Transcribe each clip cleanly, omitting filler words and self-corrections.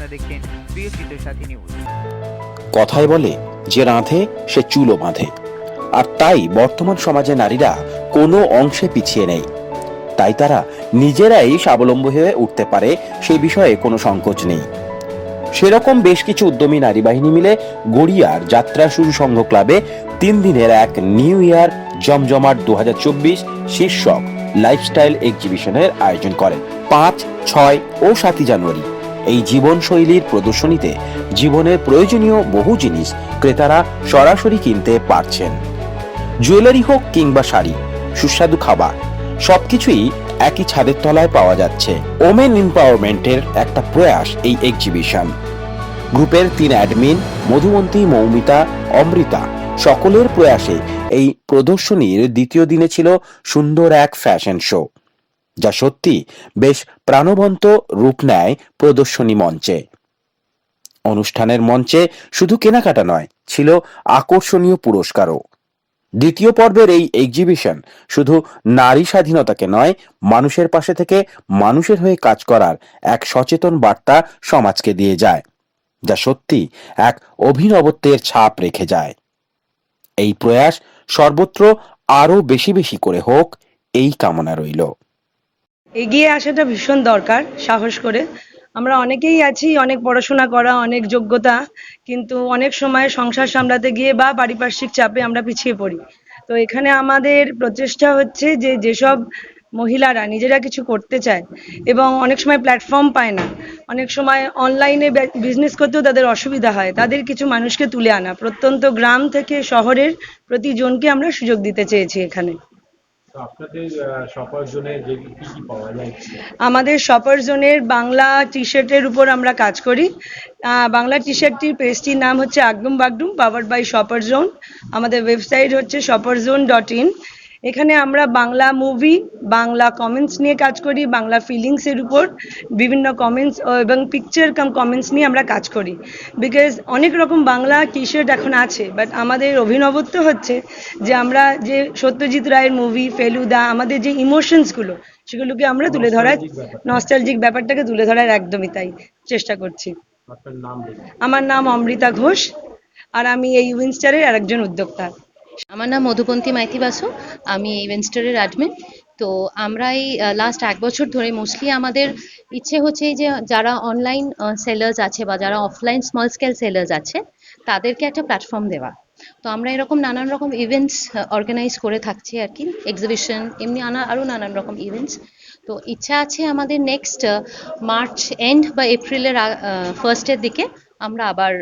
আপনারা দেখছেন প্রিয় চিত্রসাথী নিউজ। কথায় বলে যে রাঁধে সে চুলো বাঁধে, আর তাই বর্তমান সমাজে নারীরা কোনো অংশে পিছিয়ে নেই। তাই তারা নিজেরাই স্বাবলম্বী হয়ে উঠতে পারে, সেই বিষয়ে কোনো সংকোচ নেই। সেরকম বেশ কিছু উদ্যমী নারী বাহিনী মিলে গড়িয়ার যাত্রা শুরু সংঘ ক্লাবে 3 দিনের এক নিউ ইয়ার জমজমাট 2024 শীর্ষক লাইফস্টাইল এক্সিবিশনের আয়োজন করেন 5, 6 ও 7 জানুয়ারি। এই জীবনশৈলীর প্রদর্শনীতে জীবনের প্রয়োজনীয় বহু জিনিস ক্রেতারা সরাসরি কিনতে পারছেন। জুয়েলারি হোক কিংবা শাড়ি, সুস্বাদু খাবার, সবকিছুই একই ছাদের তলায় পাওয়া যাচ্ছে। ওমেন এম্পাওয়ারমেন্টের একটা প্রয়াস এই এক্সিবিশন। গ্রুপের 3 অ্যাডমিন মধুমন্তী, মৌমিতা, অমৃতা সকলের প্রয়াসে এই প্রদর্শনীর দ্বিতীয় দিনে ছিল সুন্দর এক ফ্যাশন শো, যা সত্যি বেশ প্রাণবন্ত রূপ নেয় প্রদর্শনী মঞ্চে। অনুষ্ঠানের মঞ্চে শুধু কেনাকাটা নয়, ছিল আকর্ষণীয় পুরস্কারও। দ্বিতীয় পর্বের এই এক্সিবিশন শুধু নারী স্বাধীনতাকে নয়, মানুষের পাশে থেকে মানুষের হয়ে কাজ করার এক সচেতন বার্তা সমাজকে দিয়ে যায়, যা সত্যি এক অভিনবত্বের ছাপ রেখে যায়। এই প্রয়াস সর্বত্র আরো বেশি বেশি করে হোক, এই কামনা রইল। এগিয়ে আসাটা ভীষণ দরকার, সাহস করে। আমরা অনেকেই আছি, অনেক পড়াশোনা করা, অনেক যোগ্যতা, কিন্তু অনেক সময় সংসার সামলাতে গিয়ে বা পারিপার্শ্বিক চাপে আমরা পিছিয়ে পড়ি। তো এখানে আমাদের প্রচেষ্টা হচ্ছে যে যেসব মহিলারা নিজেরা কিছু করতে চায় এবং অনেক সময় প্ল্যাটফর্ম পায় না, অনেক সময় অনলাইনে বিজনেস করতেও তাদের অসুবিধা হয়, তাদের কিছু মানুষকে তুলে আনা, প্রত্যন্ত গ্রাম থেকে শহরের প্রতিজনকে আমরা সুযোগ দিতে চেয়েছি এখানে। আপনাদের শপার জোনে যে কি কি পাওয়া যায়? আমাদের শপার জোনের বাংলা টি শার্টের উপর আমরা কাজ করি। বাংলা টি শার্টটির পেজটির নাম হচ্ছে আগডুম বাগডুম, পাওয়ার্ড বাই শপার জোন। আমাদের ওয়েবসাইট হচ্ছে shoperzone.in। এখানে আমরা বাংলা মুভি, বাংলা কমেন্টস নিয়ে কাজ করি, বাংলা ফিলিংসের উপর বিভিন্ন কমেন্টস এবং পিকচার কাম কমেন্টস নিয়ে আমরা কাজ করি। বিকজ অনেক রকম বাংলা টি শার্ট এখন আছে, বাট আমাদের অভিনবত্ব হচ্ছে যে আমরা যে সত্যজিৎ রায়ের মুভি, ফেলুদা, আমাদের যে ইমোশনসগুলো সেগুলোকে আমরা তুলে ধরার, নস্টালজিক ব্যাপারটাকে তুলে ধরার একদমই তাই চেষ্টা করছি। আপনার নাম? আমার নাম অমৃতা ঘোষ, আর আমি এই উইনস্টারের আরেকজন উদ্যোক্তা। আমার নাম মধুপন্তী মাইতি বাসু, আমি ইভেন্টস্টারের অ্যাডমিন। তো আমরা এই লাস্ট 1 বছর ধরে মোস্টলি আমাদের ইচ্ছে হচ্ছে যে যারা অনলাইন সেলার্স আছে বা যারা অফলাইন স্মল স্কেল সেলার্স আছে তাদেরকে একটা প্ল্যাটফর্ম দেওয়া। তো আমরা এরকম নানান রকম ইভেন্টস অর্গানাইজ করে থাকছি আর কি, এক্সিবিশন, এমনি আরও নানান রকম ইভেন্টস। তো ইচ্ছা আছে আমাদের নেক্সট মার্চ এন্ড বা এপ্রিলের ফার্স্টের দিকে আমরা আবার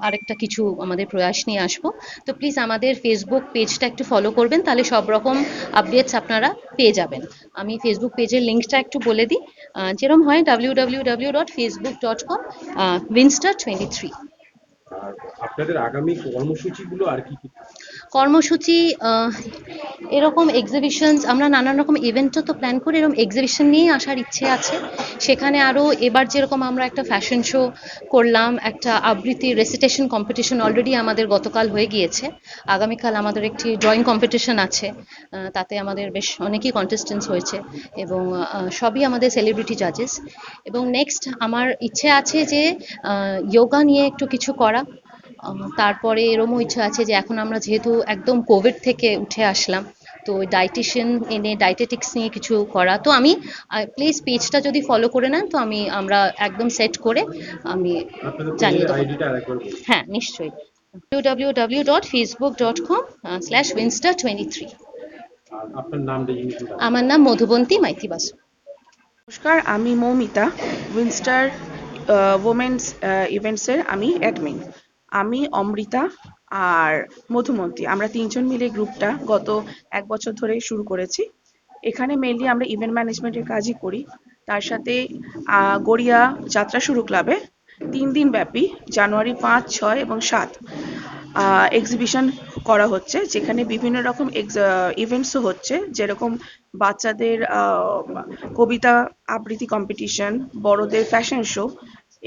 আরেকটা কিছু আমাদের প্রয়াস নিয়ে আসবো। তো প্লিজ আমাদের ফেসবুক পেজটা একটু ফলো করবেন, তাহলে সব রকম আপডেটস আপনারা পেয়ে যাবেন। আমি ফেসবুক পেজের লিঙ্কটা একটু বলে দিই, যেরকম হয় www.facebook.com/winstar23। আর আপনাদের আগামী কর্মসূচিগুলো আর কি কি? কর্মসূচি এরকম এক্সিবিশনস, আমরা নানান রকম ইভেন্টও তো প্ল্যান করি, এরকম এক্সিবিশন নিয়েই আসার ইচ্ছে আছে। সেখানে আরও এবার যেরকম আমরা একটা ফ্যাশন শো করলাম, একটা আবৃত্তি রেসিটেশন কম্পিটিশন অলরেডি আমাদের গতকাল হয়ে গিয়েছে। আগামীকাল আমাদের একটি ড্রয়িং কম্পিটিশন আছে, তাতে আমাদের বেশ অনেকেই কন্টেস্টেন্টস হয়েছে এবং সবই আমাদের সেলিব্রিটি জাজেস। এবং নেক্সট আমার ইচ্ছে আছে যে যোগা নিয়ে একটু কিছু করা। তারপরে এরমও ইচ্ছা আছে যে এখন আমরা যেহেতু একদম কোভিড থেকে উঠে আসলাম, তো ডাইটিশিয়ান এনে ডাইটেটিক্স নিয়ে কিছু করা। তো আমি প্লিজ পেজটা যদি ফলো করে নেন তো আমরা একদম সেট করে আমি জানিয়ে দেবো। হ্যাঁ, নিশ্চয়ই, www.facebook.com/winstar23। আপনার নামটা? আমার নাম মধুবন্তী মাইতি বাসু। নমস্কার, আমি মৌমিতা, উইনস্টার ওমেন্স ইভেন্টসের আমি অ্যাডমিন। আমি অমৃতা আর মধুমন্তী, আমরা 3 জন মিলে গ্রুপটা গত 1 বছর ধরে শুরু করেছি। এখানে মেইনলি আমরা ইভেন্ট ম্যানেজমেন্টের কাজই করি। তার সাথে গড়িয়া যাত্রা শুরু ক্লাবে 3 দিন ব্যাপী জানুয়ারি 5, 6 এবং 7 এক্সিবিশন করা হচ্ছে, যেখানে বিভিন্ন রকম ইভেন্টসও হচ্ছে, যেরকম বাচ্চাদের কবিতা আবৃত্তি কম্পিটিশন, বড়দের ফ্যাশন শো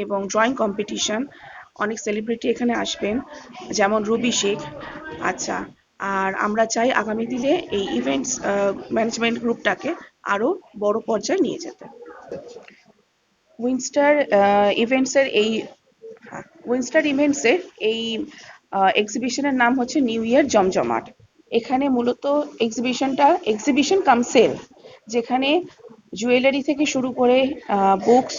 এবং ড্রয়িং কম্পিটিশন। অনেক সেলিব্রিটি এখানে আসবেন, যেমন রুবি শেখ। আচ্ছা, আর আমরা চাই আগামী দিনে এই ইভেন্টস ম্যানেজমেন্ট গ্রুপটাকে আরো বড় পর্যায়ে নিয়ে যেতে। উইনস্টার ইভেন্টসের এই উইনস্টার ইভেন্টসের এই এক্সিবিশনের নাম হচ্ছে নিউ ইয়ার জমজমাট। এখানে মূলত এক্সিবিশন কাম সেল, যেখানে জুয়েলারি থেকে শুরু করে books,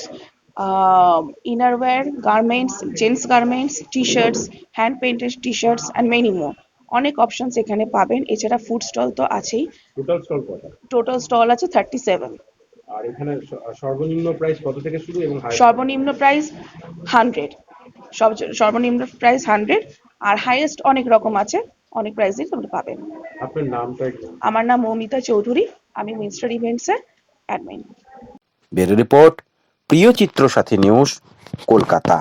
innerwear, garments, gents garments, T shorts, hand painted T shorts and many more. অনেক অপশনস এখানে পাবেন। এছাড়া ফুড স্টল তো আছেই। টোটাল স্টল কত? টোটাল স্টল আছে 37। আর এখানে সর্বনিম্ন প্রাইস কত থেকে শুরু এবং সর্বনিম্ন প্রাইস 100, সর্বনিম্ন প্রাইস 100, আর হাইয়েস্ট অনেক রকম আছে, অনেক প্রাইসই তোমরা পাবেন। আপনার নামটা একটু? আমার নাম মৌমিতা চৌধুরী, আমি উইনস্টার ইভেন্টসের অ্যাডমিন। ব্যুরো রিপোর্ট, প্রিয় চিত্র সাথী নিউজ, কলকাতা।